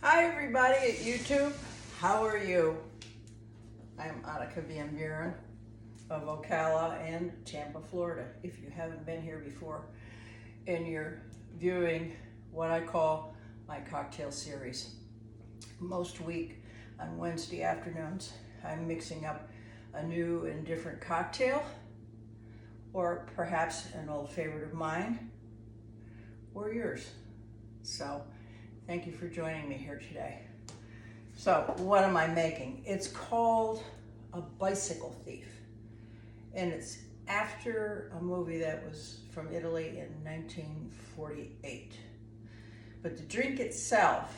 Hi everybody at YouTube, how are you? I'm Anneke Van Buren of Ocala and Tampa, Florida. If you haven't been here before and you're viewing what I call my cocktail series. Most week on Wednesday afternoons, I'm mixing up a new and different cocktail, or perhaps an old favorite of mine, or yours. So thank you for joining me here today. So what am I making? It's called A Bicycle Thief, and it's after a movie that was from Italy in 1948. But the drink itself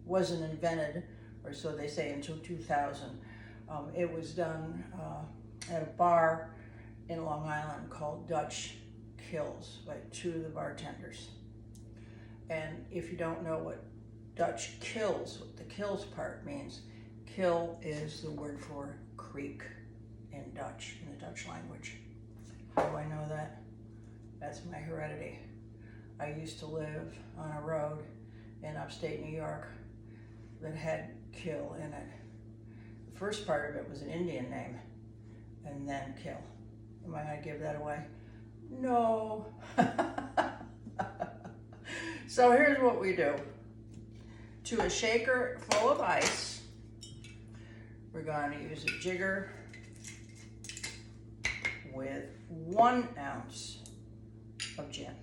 wasn't invented, or so they say, until 2000. It was done at a bar in Long Island called Dutch Kills by two of the bartenders. And if you don't know what Dutch Kills, what the kills part means, kill is the word for creek in Dutch, in the Dutch language. How do I know that? That's my heredity. I used to live on a road in upstate New York that had kill in it. The first part of it was an Indian name, and then kill. Am I gonna give that away? No. So here's what we do. To a shaker full of ice, we're going to use a jigger with 1 ounce of gin.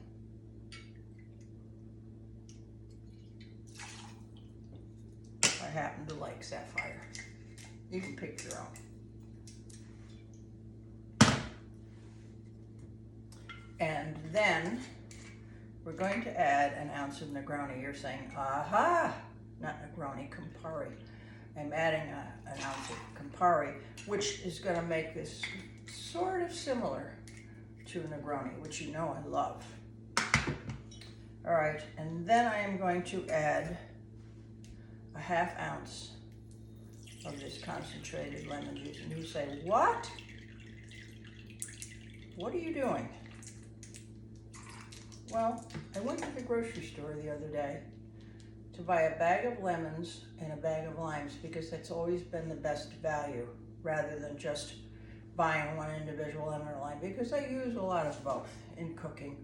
I happen to like Sapphire. You can pick your own. And then we're going to add an ounce of Negroni. You're saying, aha, not Negroni, Campari. I'm adding an ounce of Campari, which is going to make this sort of similar to Negroni, which you know I love. All right, and then I am going to add a 1/2 ounce of this concentrated lemon juice. And you say, what? What are you doing? Well, I went to the grocery store the other day to buy a bag of lemons and a bag of limes because that's always been the best value rather than just buying one individual lemon or lime, because I use a lot of both in cooking.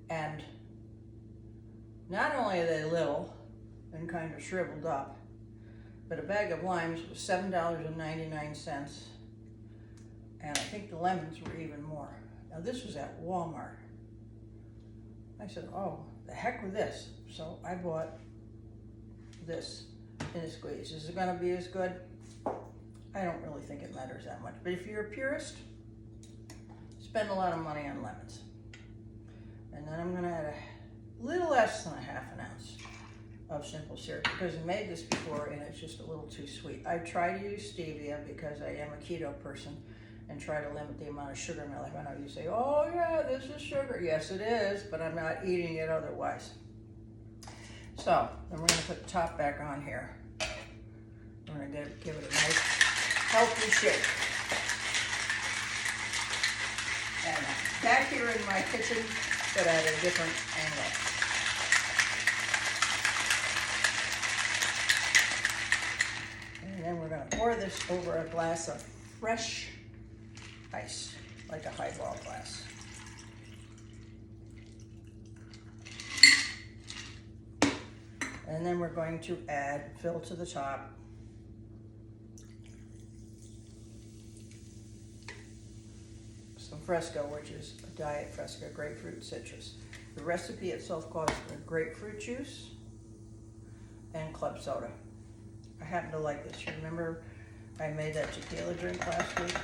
And not only are they little and kind of shriveled up, but a bag of limes was $7.99, and I think the lemons were even more. Now this was at Walmart. I said, oh, the heck with this. So I bought this in a squeeze. Is it going to be as good? I don't really think it matters that much. But if you're a purist, spend a lot of money on lemons. And then I'm going to add a little less than a 1/2 ounce of simple syrup, because I made this before and it's just a little too sweet. I try to use stevia because I am a keto person, and try to limit the amount of sugar in my life. I know you say, oh yeah, this is sugar. Yes, it is, but I'm not eating it otherwise. So, then we're gonna put the top back on here. We're gonna give it a nice, healthy shake. And back here in my kitchen, but at a different angle. And then we're gonna pour this over a glass of fresh ice, like a highball glass. And then we're going to fill to the top some Fresco, which is a diet Fresco, grapefruit citrus. The recipe itself calls for grapefruit juice and club soda. I happen to like this. You remember I made that tequila drink last week,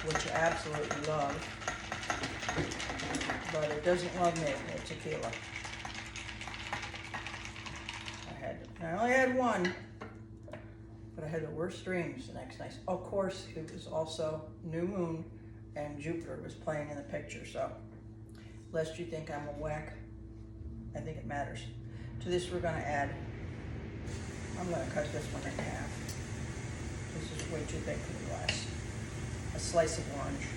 which I absolutely love, but it doesn't love me with tequila. I only had one, but I had the worst dreams the next night. Of course, it was also new moon and Jupiter was playing in the picture, so lest you think I'm a whack, I think it matters. To this we're gonna add, I'm gonna cut this one in half. This is way too big for the glass. A slice of orange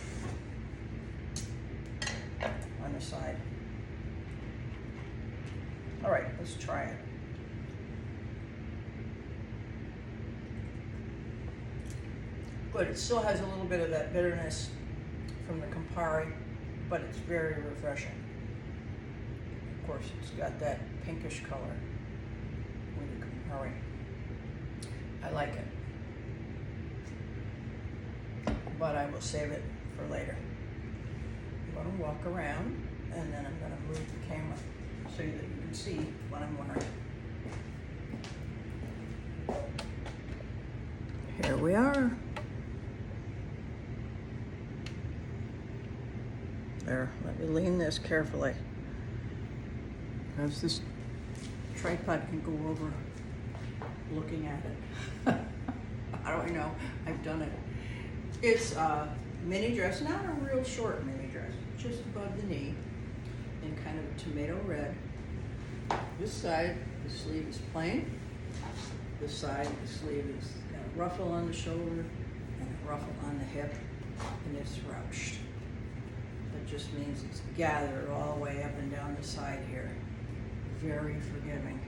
on the side. All right, let's try it. but it still has a little bit of that bitterness from the Campari, but it's very refreshing. Of course, it's got that pinkish color with the Campari. I like it, but I will save it for later. I'm going to walk around, and then I'm going to move the camera so that you can see what I'm wearing. Here we are. There, let me lean this carefully, because this tripod can go over looking at it. How do I know? I've done it. It's a mini dress, not a real short mini dress, just above the knee, in kind of a tomato red. This side, the sleeve is plain. This side, the sleeve is got a ruffle on the shoulder and a ruffle on the hip, and it's ruched. That just means it's gathered all the way up and down the side here. Very forgiving.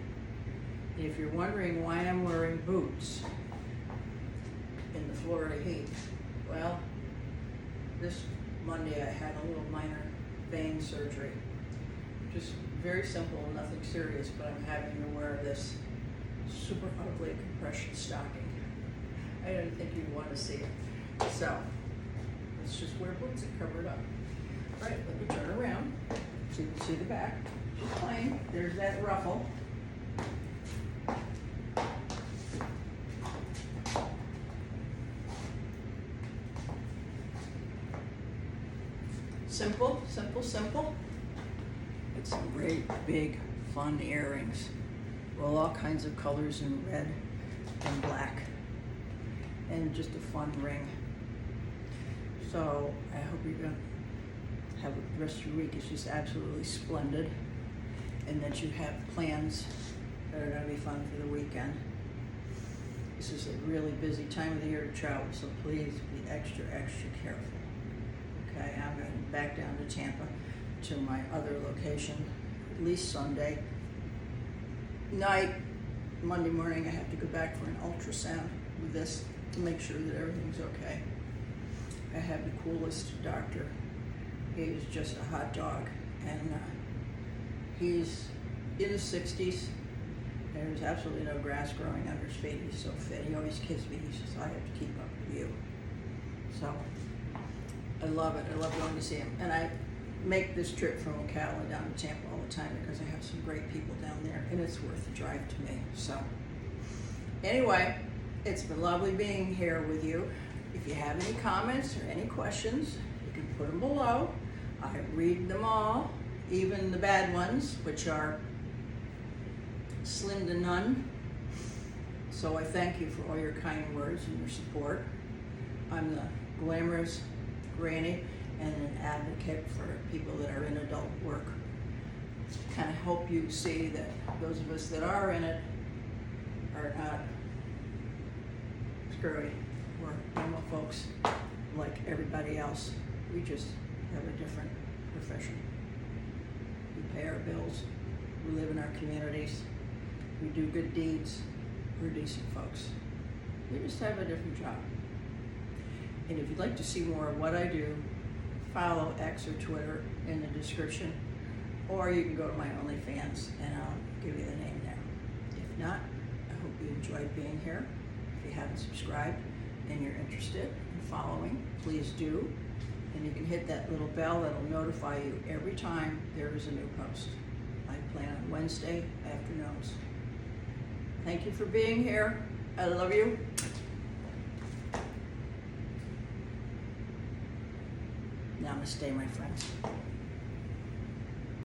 And if you're wondering why I'm wearing boots in the Florida heat, well, this Monday I had a little minor vein surgery. Just very simple, nothing serious, but I'm having to wear this super ugly compression stocking. I didn't think you'd want to see it. So, let's just wear boots and cover it up. All right, let me turn around so you can see the back. Just plain. There's that ruffle. Simple, simple, simple. It's some great, big, fun earrings. Well, all kinds of colors in red and black. And just a fun ring. So, I hope you're going to have the rest of your week is just absolutely splendid. And that you have plans that are going to be fun for the weekend. This is a really busy time of the year to travel, so please be extra, extra careful. Okay, I'm going back down to Tampa to my other location, at least Sunday night. Monday morning I have to go back for an ultrasound with this to make sure that everything's okay. I have the coolest doctor. He is just a hot dog, and he's in his 60s. There's absolutely no grass growing under his feet. He's so fit. He always kids me. He says, I have to keep up with you. So I love it. I love going to see him. And I make this trip from Ocala down to Tampa all the time because I have some great people down there, and it's worth the drive to me. So anyway, it's been lovely being here with you. If you have any comments or any questions, you can put them below. I read them all, even the bad ones, which are slim to none. So I thank you for all your kind words and your support. I'm the glamorous granny and an advocate for people that are in adult work. Kind of hope you see that those of us that are in it are not screwy. We're normal folks like everybody else. We just have a different profession. We pay our bills. We live in our communities. We do good deeds. We're decent folks. We just have a different job. And if you'd like to see more of what I do, follow X or Twitter in the description, or you can go to my OnlyFans and I'll give you the name there. If not, I hope you enjoyed being here. If you haven't subscribed and you're interested in following, please do. And you can hit that little bell that'll notify you every time there is a new post. I plan on Wednesday afternoons. Thank you for being here. I love you. Namaste, my friends.